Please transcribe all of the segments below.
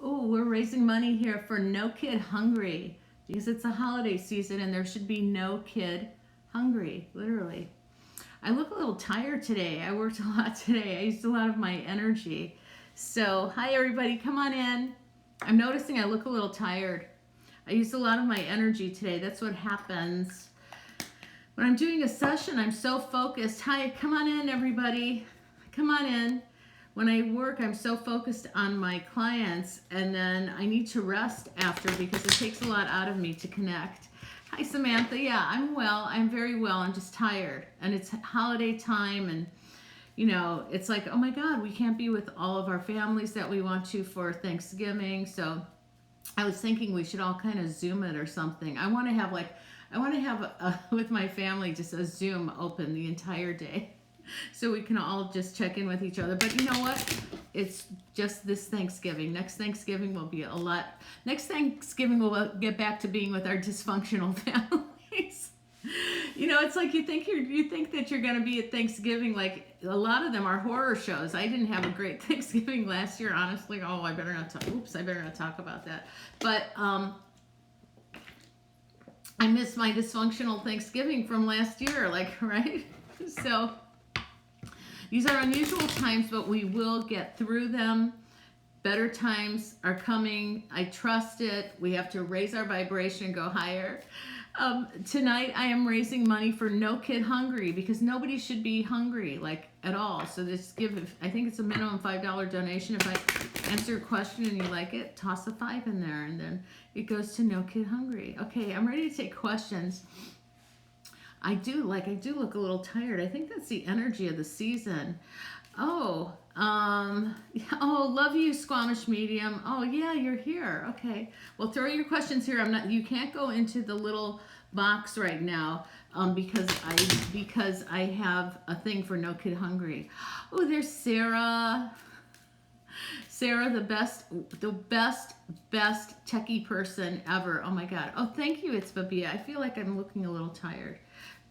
Oh, we're raising money here for No Kid Hungry because it's a holiday season and there should be no kid hungry, literally. I look a little tired today. I worked a lot today. I used a lot of my energy. So, hi everybody, come on in. I'm noticing I look a little tired. I used a lot of my energy today. That's what happens. When I'm doing a session, I'm so focused. Hi, come on in everybody. Come on in. When I work, I'm so focused on my clients, and then I need to rest after because it takes a lot out of me to connect. Hi, Samantha. Yeah, I'm well. I'm very well. I'm just tired. And it's holiday time, and it's like, oh my God, we can't be with all of our families that we want to for Thanksgiving. So I was thinking we should all kind of Zoom it or something. I want to have with my family just a Zoom open the entire day so we can all just check in with each other. But you know what? It's just this Thanksgiving. Next Thanksgiving will be a lot. Next Thanksgiving we'll get back to being with our dysfunctional families. It's like you think that you're going to be at Thanksgiving. Like a lot of them are horror shows. I didn't have a great Thanksgiving last year, honestly. Oh, I better not talk. Oops, I better not talk about that. But I miss my dysfunctional Thanksgiving from last year, like, right? So these are unusual times, but we will get through them. Better times are coming. I trust it. We have to raise our vibration and go higher. Tonight I am raising money for No Kid Hungry because nobody should be hungry, like, at all. So just I think it's a minimum $5 donation. If I answer a question and you like it, toss a 5 in there, and then it goes to No Kid Hungry. Okay, I'm ready to take questions. I do look a little tired. I think that's the energy of the season. Oh, love you, Squamish Medium. Oh yeah, you're here. Okay. Well, throw your questions here. You can't go into the little box right now, because I have a thing for No Kid Hungry. Oh, there's Sarah. Sarah, the best techie person ever. Oh my God. Oh, thank you, it's Babia. I feel like I'm looking a little tired.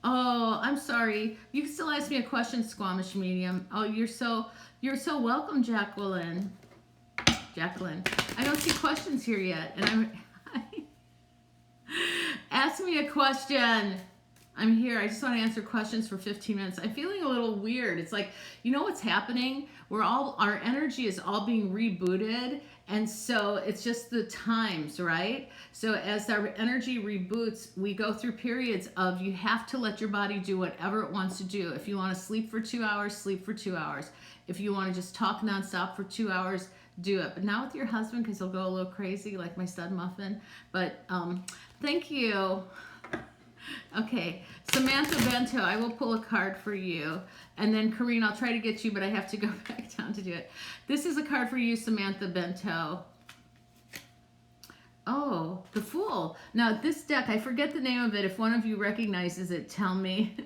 Oh, I'm sorry. You can still ask me a question, Squamish Medium. Oh, you're so welcome, Jacqueline. Jacqueline. I don't see questions here yet, and ask me a question. I'm here. I just want to answer questions for 15 minutes. I'm feeling a little weird. It's like, what's happening? Our energy is all being rebooted. And so it's just the times, right? So as our energy reboots, we go through periods of you have to let your body do whatever it wants to do. If you want to sleep for 2 hours, sleep for 2 hours. If you want to just talk nonstop for 2 hours, do it. But not with your husband because he'll go a little crazy like my stud muffin. But thank you. Okay, Samantha Bento, I will pull a card for you. And then Karine, I'll try to get you, but I have to go back down to do it. This is a card for you, Samantha Bento. Oh, the Fool. Now, this deck, I forget the name of it. If one of you recognizes it, tell me.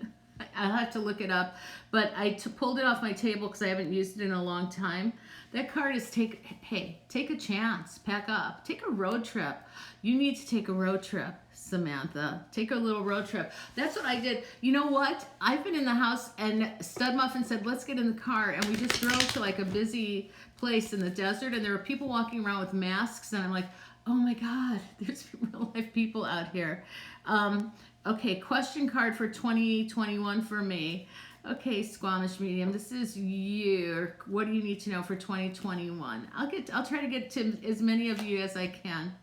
I'll have to look it up. But I pulled it off my table because I haven't used it in a long time. That card is take a chance, pack up, take a road trip. You need to take a road trip, Samantha. Take a little road trip. That's what I did. You know what? I've been in the house and Stud Muffin said, let's get in the car. And we just drove to like a busy place in the desert. And there were people walking around with masks. And I'm like, oh my God, there's real life people out here. Okay, question card for 2021 for me. Okay, Squamish Medium, this is you. What do you need to know for 2021? I'll try to get to as many of you as I can.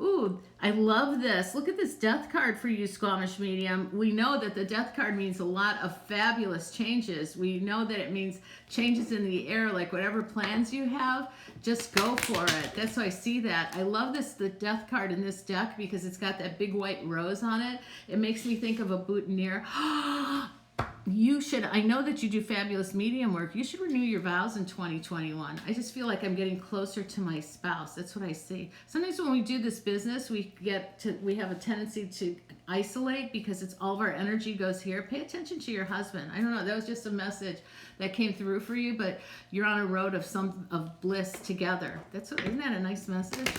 Ooh, I love this. Look at this death card for you, Squamish Medium. We know that the death card means a lot of fabulous changes. We know that it means changes in the air, like whatever plans you have, just go for it. That's why I see that. I love the death card in this deck because it's got that big white rose on it. It makes me think of a boutonniere. You should, I know that you do fabulous medium work. You should renew your vows in 2021. I just feel like I'm getting closer to my spouse. That's what I see. Sometimes when we do this business, we have a tendency to isolate because it's all of our energy goes here. Pay attention to your husband. I don't know. That was just a message that came through for you, but you're on a road of bliss together. Isn't that a nice message?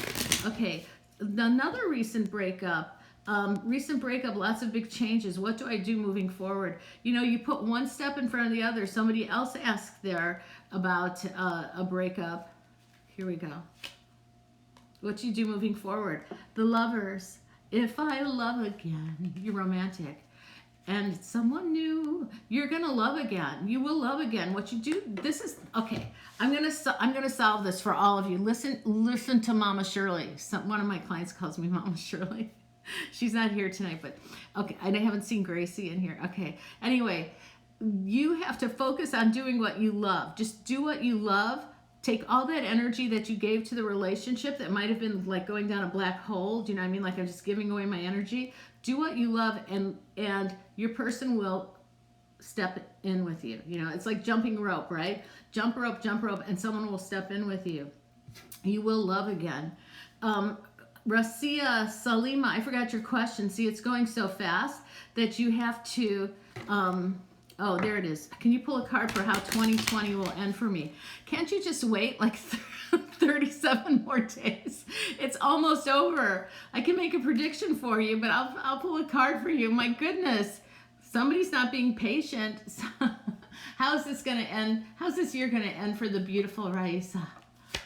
Okay. Another recent breakup. Lots of big changes. What do I do moving forward? You put one step in front of the other. Somebody else asked there about a breakup. Here we go. what you do moving forward. The Lovers. If I love again, you're romantic. And someone new, you're gonna love again. You will love again. What you do, this is okay. I'm gonna solve this for all of you. Listen to Mama Shirley. One of my clients calls me Mama Shirley. She's not here tonight, but okay. And I haven't seen Gracie in here. Okay. Anyway, you have to focus on doing what you love. Just do what you love. Take all that energy that you gave to the relationship that might have been like going down a black hole. Do you know what I mean? Like I'm just giving away my energy. Do what you love, and your person will step in with you. You know, it's like jumping rope, right? Jump rope, and someone will step in with you. You will love again. Rasia Salima, I forgot your question. See, it's going so fast that you have to, oh, there it is. Can you pull a card for how 2020 will end for me? Can't you just wait like 37 more days? It's almost over. I can make a prediction for you, but I'll pull a card for you. My goodness, somebody's not being patient. How's this going to end? How's this year going to end for the beautiful Raisa?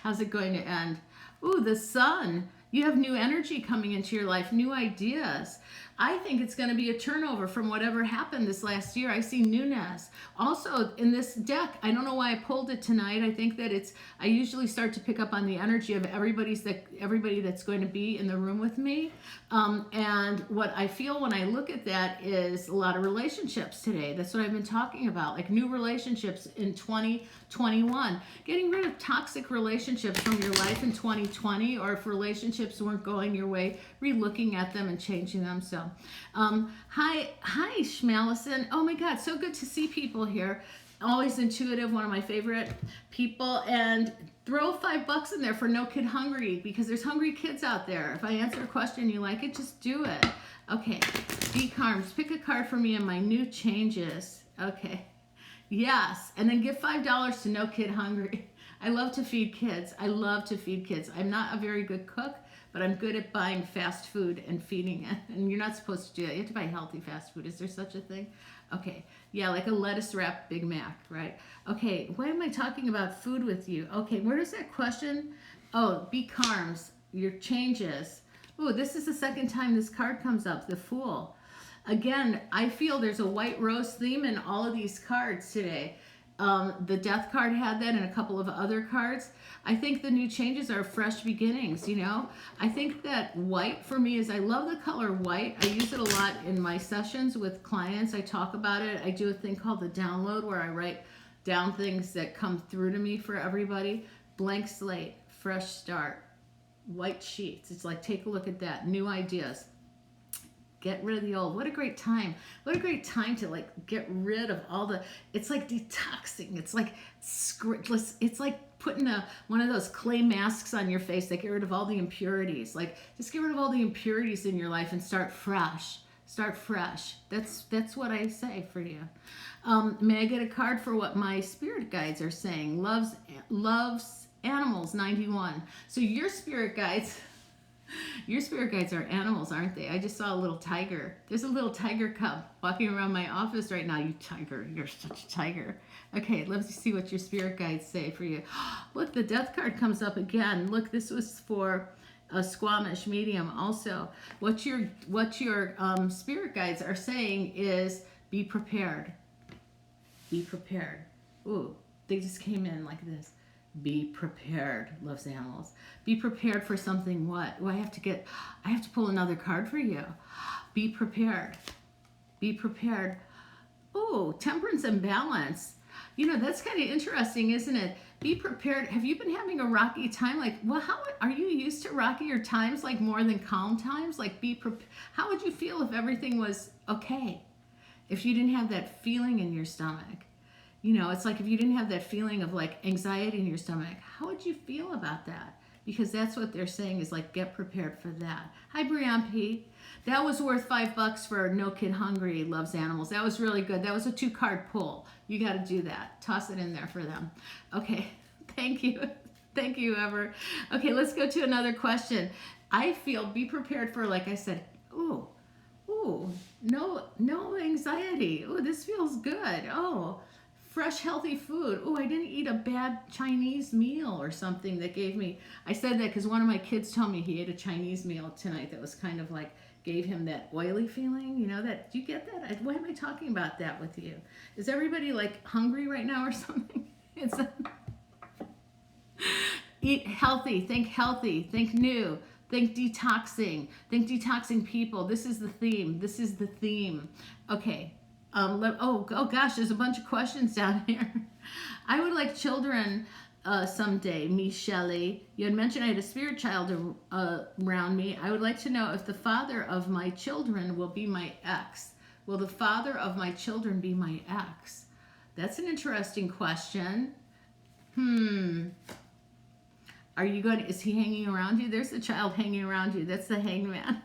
How's it going to end? Ooh, the Sun. You have new energy coming into your life, new ideas. I think it's going to be a turnover from whatever happened this last year. I see newness. Also, in this deck, I don't know why I pulled it tonight. I think that I usually start to pick up on the energy of everybody that's going to be in the room with me. And what I feel when I look at that is a lot of relationships today. That's what I've been talking about, like new relationships in 2021. Getting rid of toxic relationships from your life in 2020, or if relationships weren't going your way, re-looking at them and changing them. So hi Schmalison. Oh my God, so good to see people here. Always intuitive, one of my favorite people. And throw $5 in there for No Kid Hungry, because there's hungry kids out there. If I answer a question and you like it, just do it. Okay, D-Carms, pick a card for me in my new changes. Okay, yes, and then give $5 to No Kid Hungry. I love to feed kids. I love to feed kids. I'm not a very good cook, but I'm good at buying fast food and feeding it. And you're not supposed to do that. You have to buy healthy fast food. Is there such a thing? Okay. Yeah, like a lettuce wrapped Big Mac, right? Okay. Why am I talking about food with you? Okay. Where does that question? Oh, B-Carms, your changes. Oh, this is the second time this card comes up, the Fool. Again, I feel there's a white rose theme in all of these cards today. The Death card had that and a couple of other cards. I think the new changes are fresh beginnings, you know. I think that white for me is, I love the color white. I use it a lot in my sessions with clients. I talk about it. I do a thing called the download where I write down things that come through to me for everybody. Blank slate, fresh start, white sheets. It's like, take a look at that. New ideas. Get rid of the old. What a great time. What a great time to like get rid of all the, it's like detoxing. It's like scriptless. It's like putting one of those clay masks on your face that get rid of all the impurities. Like just get rid of all the impurities in your life and start fresh. Start fresh. That's what I say for you. May I get a card for what my spirit guides are saying? Loves animals, 91. So your spirit guides, your spirit guides are animals, aren't they? I just saw a little tiger. There's a little tiger cub walking around my office right now. You tiger, you're such a tiger. Okay, let's see what your spirit guides say for you. Look, the Death card comes up again. Look, this was for a Squamish medium also. What your spirit guides are saying is be prepared. Be prepared. Ooh, they just came in like this. Be prepared, loves animals. Be prepared for something. What? Oh, I have to pull another card for you. Be prepared. Be prepared. Oh, temperance and balance. You know, that's kind of interesting, isn't it? Be prepared. Have you been having a rocky time? Like, well, how are you used to rockier times, like more than calm times? Like, be prepared. How would you feel if everything was okay? If you didn't have that feeling in your stomach? You know, it's like if you didn't have that feeling of like anxiety in your stomach, how would you feel about that? Because that's what they're saying is like, get prepared for that. Hi, Brianne P. That was worth $5 for No Kid Hungry Loves Animals. That was really good. That was a 2-card pull. You got to do that. Toss it in there for them. Okay. Thank you. Thank you, Ever. Okay, let's go to another question. I feel be prepared for, like I said, ooh, no anxiety. Ooh, this feels good. Oh, fresh, healthy food. Oh, I didn't eat a bad Chinese meal or something that gave me. I said that because one of my kids told me he ate a Chinese meal tonight that was kind of like gave him that oily feeling. You know that? Do you get that? Why am I talking about that with you? Is everybody like hungry right now or something? It's eat healthy, think new, think detoxing people. This is the theme. This is the theme. Okay. Oh gosh, there's a bunch of questions down here. I would like children someday, me Shelley. You had mentioned I had a spirit child around me. I would like to know if the father of my children will be my ex. Will the father of my children be my ex? That's an interesting question. Are you going to, is he hanging around you? There's the child hanging around you. That's the hangman.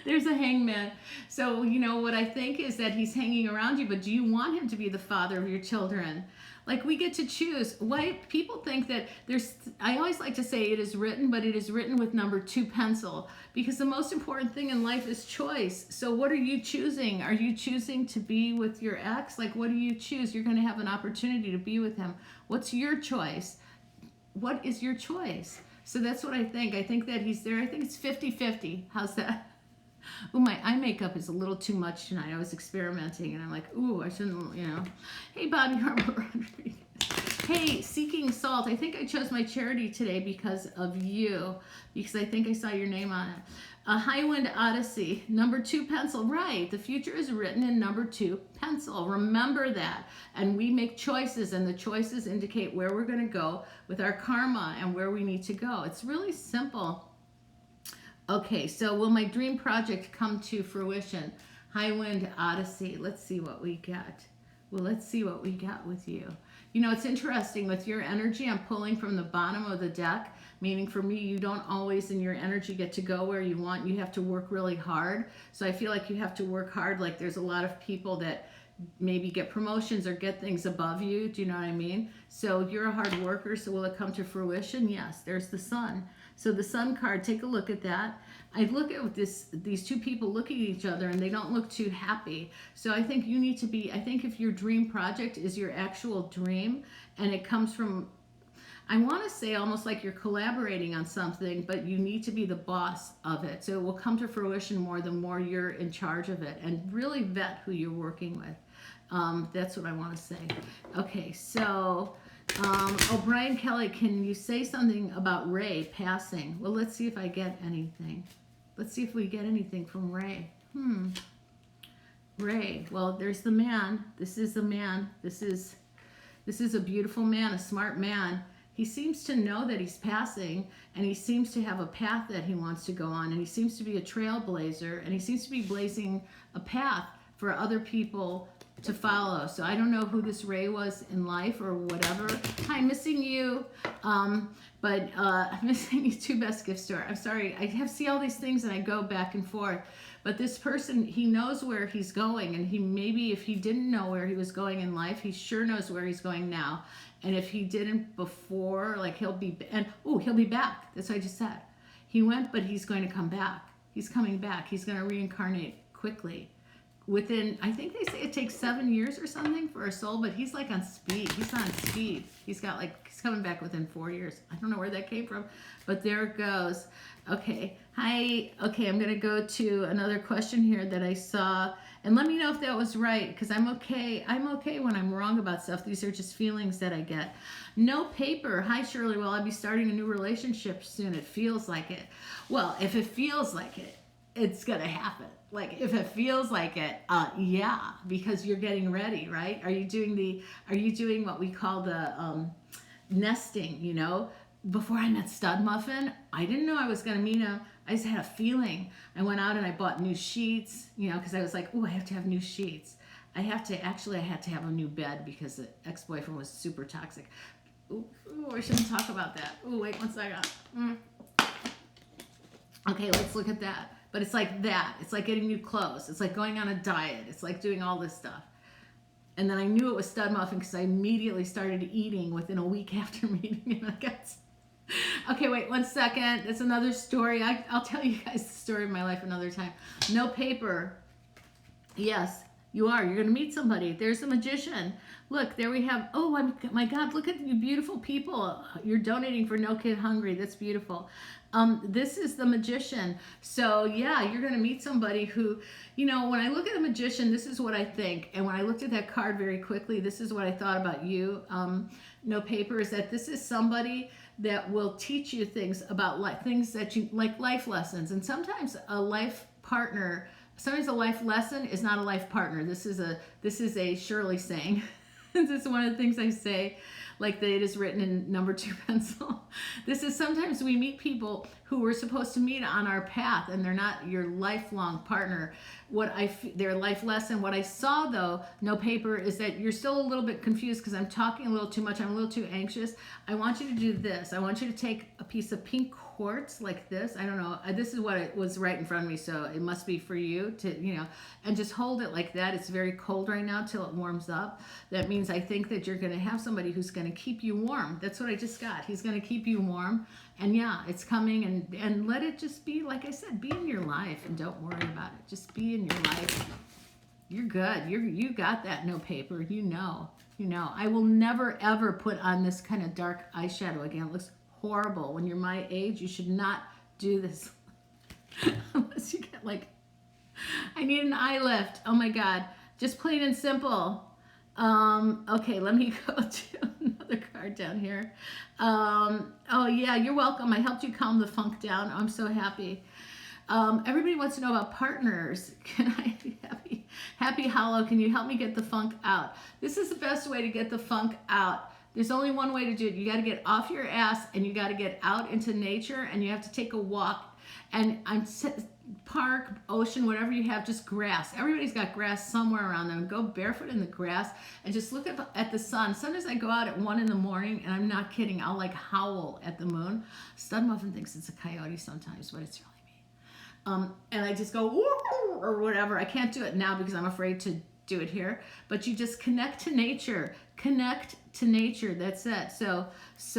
There's a hangman. So, you know, what I think is that he's hanging around you, but do you want him to be the father of your children? Like, we get to choose. Why people think that there's, I always like to say it is written, but it is written with number 2 pencil, because the most important thing in life is choice. So what are you choosing? Are you choosing to be with your ex? Like, what do you choose? You're going to have an opportunity to be with him. What's your choice? What is your choice? So that's what I think. I think that he's there. I think it's 50-50. How's that? Oh, my eye makeup is a little too much tonight. I was experimenting, and I'm like, ooh, I shouldn't, you know. Hey, Bobby Harper. Hey, Seeking Salt. I think I chose my charity today because of you, because I think I saw your name on it. A High Wind Odyssey, number 2 pencil. Right, the future is written in number 2 pencil. Remember that. And we make choices, and the choices indicate where we're going to go with our karma and where we need to go. It's really simple. Okay, so will my dream project come to fruition? High Wind Odyssey. Let's see what we get. Well, let's see what we got with you. You know, it's interesting with your energy. I'm pulling from the bottom of the deck, meaning for me, you don't always in your energy get to go where you want. You have to work really hard. So I feel like you have to work hard. Like there's a lot of people that maybe get promotions or get things above you. Do you know what I mean? So you're a hard worker. So will it come to fruition? Yes, there's the sun. So the sun card, take a look at that. I look at these two people looking at each other and they don't look too happy. So I think you need to be, I think if your dream project is your actual dream and it comes from, I want to say almost like you're collaborating on something, but you need to be the boss of it. So it will come to fruition more the more you're in charge of it, and really vet who you're working with. That's what I want to say. Okay, so Brian Kelly, can you say something about Ray passing? Well, let's see if I get anything. Let's see if we get anything from Ray. Ray, well, there's the man. This is the man. This is a beautiful man, a smart man. He seems to know that he's passing, and he seems to have a path that he wants to go on, and he seems to be a trailblazer, and he seems to be blazing a path for other people to follow. So I don't know who this Ray was in life or whatever. Hi, missing you. I'm missing you too, Best Gift Store. I'm sorry. I see all these things and I go back and forth. But this person, he knows where he's going, and he maybe if he didn't know where he was going in life, he sure knows where he's going now. And if he didn't before, like he'll be back. That's what I just said. He went, but he's going to come back. He's coming back. He's going to reincarnate quickly. Within, I think they say it takes 7 years or something for a soul, but he's like on speed. He's on speed. He's coming back within 4 years. I don't know where that came from, but there it goes. Okay. Hi. Okay, I'm going to go to another question here that I saw. And let me know if that was right, because I'm okay. I'm okay when I'm wrong about stuff. These are just feelings that I get. No paper. Hi, Shirley. Well, I'll be starting a new relationship soon. It feels like it. Well, if it feels like it, it's going to happen. Like if it feels like it, yeah, because you're getting ready, right? Are you doing what we call the nesting, you know? Before I met Stud Muffin, I didn't know I was going to meet him. I just had a feeling. I went out and I bought new sheets, you know, because I was like, oh, I have to have new sheets. I had to have a new bed because the ex-boyfriend was super toxic. Ooh, I shouldn't talk about that. Ooh, wait 1 second. Okay, let's look at that. But it's like that. It's like getting new clothes. It's like going on a diet. It's like doing all this stuff. And then I knew it was Stud Muffin because I immediately started eating within a week after meeting him. Okay, wait 1 second. That's another story. I'll tell you guys the story of my life another time. No paper. Yes. You are. You're going to meet somebody. There's a magician. Look, there we have. Oh, my God, look at you beautiful people. You're donating for No Kid Hungry. That's beautiful. This is the magician. So, yeah, you're going to meet somebody who, you know, when I look at a magician, this is what I think. And when I looked at that card very quickly, this is what I thought about you, No Paper, is that this is somebody that will teach you things about life, things that you like, life lessons. And sometimes a life partner, sometimes a life lesson is not a life partner. This is a Shirley saying. This is one of the things I say, like that it is written in number 2 pencil. This is sometimes we meet people who we're supposed to meet on our path, and they're not your lifelong partner. Their life lesson. What I saw though, No Paper, is that you're still a little bit confused because I'm talking a little too much. I'm a little too anxious. I want you to do this. I want you to take a piece of pink quartz like this. I don't know. This is what it was right in front of me, so it must be for you to, you know, and just hold it like that. It's very cold right now till it warms up. That means I think that you're going to have somebody who's going to keep you warm. That's what I just got. He's going to keep you warm. And yeah, it's coming, and let it just be, like I said, be in your life and don't worry about it. Just be in your life. You're good. You got that, No Paper. You know. I will never ever put on this kind of dark eyeshadow again. It looks horrible. When you're my age, you should not do this. Unless you get like, I need an eye lift. Oh my God. Just plain and simple. Okay, let me go to another card down here. Oh yeah, you're welcome. I helped you calm the funk down. I'm so happy. Everybody wants to know about partners. Can I be happy hollow? Can you help me get the funk out? This is the best way to get the funk out. There's only one way to do it. You got to get off your ass and you got to get out into nature, and you have to take a walk. And park, ocean, whatever you have, just grass. Everybody's got grass somewhere around them. Go barefoot in the grass and just look at the sun. Sometimes I go out at 1 in the morning, and I'm not kidding. I'll like howl at the moon. Stud Muffin thinks it's a coyote sometimes, but it's really me. And I just go woo or whatever. I can't do it now because I'm afraid to do it here. But you just connect to nature. Connect to nature. That's it. So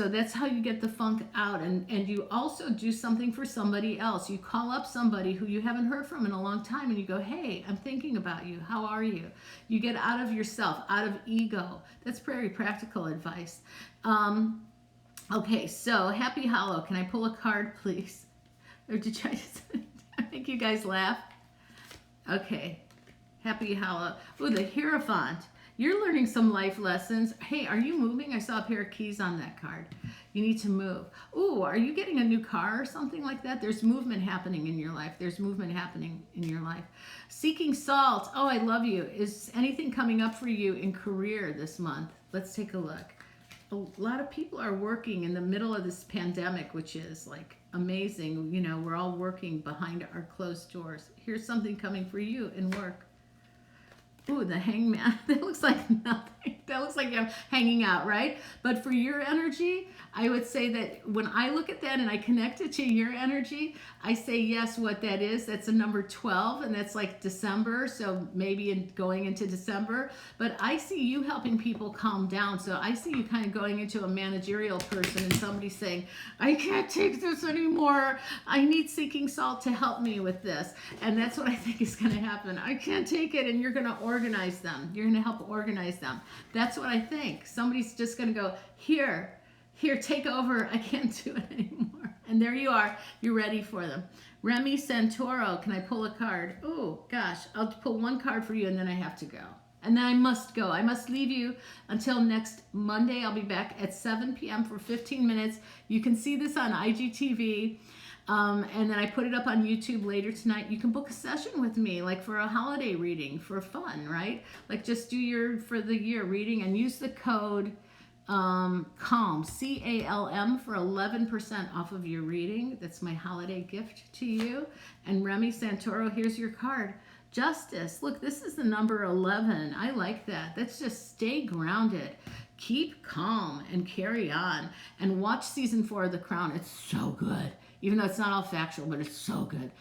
that's how you get the funk out. And you also do something for somebody else. You call up somebody who you haven't heard from in a long time, and you go, hey, I'm thinking about you. How are you? You get out of yourself, out of ego. That's very practical advice. Okay, so Happy Hollow. Can I pull a card, please? Or did I just make you guys laugh? Okay, Happy Hollow. Ooh, the Hierophant. You're learning some life lessons. Hey, are you moving? I saw a pair of keys on that card. You need to move. Ooh, are you getting a new car or something like that? There's movement happening in your life. There's movement happening in your life. Seeking Salt. Oh, I love you. Is anything coming up for you in career this month? Let's take a look. A lot of people are working in the middle of this pandemic, which is like amazing. You know, we're all working behind our closed doors. Here's something coming for you in work. Ooh, the Hangman. That looks like nothing. That looks like I'm hanging out, right? But for your energy, I would say that when I look at that and I connect it to your energy, I say yes, what that is. That's a number 12, and that's like December, so maybe going into December. But I see you helping people calm down. So I see you kind of going into a managerial person and somebody saying, I can't take this anymore. I need Seeking Salt to help me with this. And that's what I think is going to happen. I can't take it, and you're going to organize them. You're going to help organize them. That's what I think. Somebody's just going to go, here, take over. I can't do it anymore. And there you are. You're ready for them. Remy Santoro. Can I pull a card? Oh, gosh. I'll pull one card for you, and then I have to go. And then I must go. I must leave you until next Monday. I'll be back at 7 p.m. for 15 minutes. You can see this on IGTV. And then I put it up on YouTube later tonight. You can book a session with me, like for a holiday reading, for fun, right? Like just do your for the year reading and use the code CALM, C-A-L-M, for 11% off of your reading. That's my holiday gift to you. And Remy Santoro, here's your card. Justice. Look, this is the number 11. I like that. That's just stay grounded. Keep calm and carry on. And watch season 4 of The Crown. It's so good. Even though it's not all factual, but it's so good.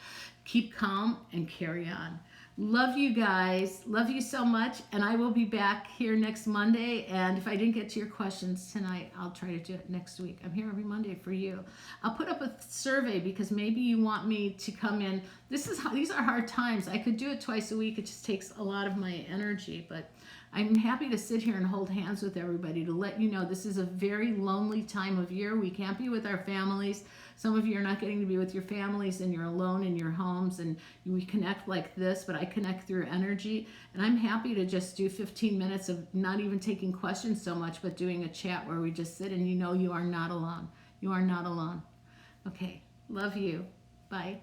Keep calm and carry on. Love you guys. Love you so much. And I will be back here next Monday. And if I didn't get to your questions tonight, I'll try to do it next week. I'm here every Monday for you. I'll put up a survey because maybe you want me to come in. These are hard times. I could do it twice a week. It just takes a lot of my energy. But I'm happy to sit here and hold hands with everybody to let you know this is a very lonely time of year. We can't be with our families. Some of you are not getting to be with your families and you're alone in your homes, and we connect like this, but I connect through energy. And I'm happy to just do 15 minutes of not even taking questions so much, but doing a chat where we just sit and you know you are not alone. You are not alone. Okay, love you. Bye.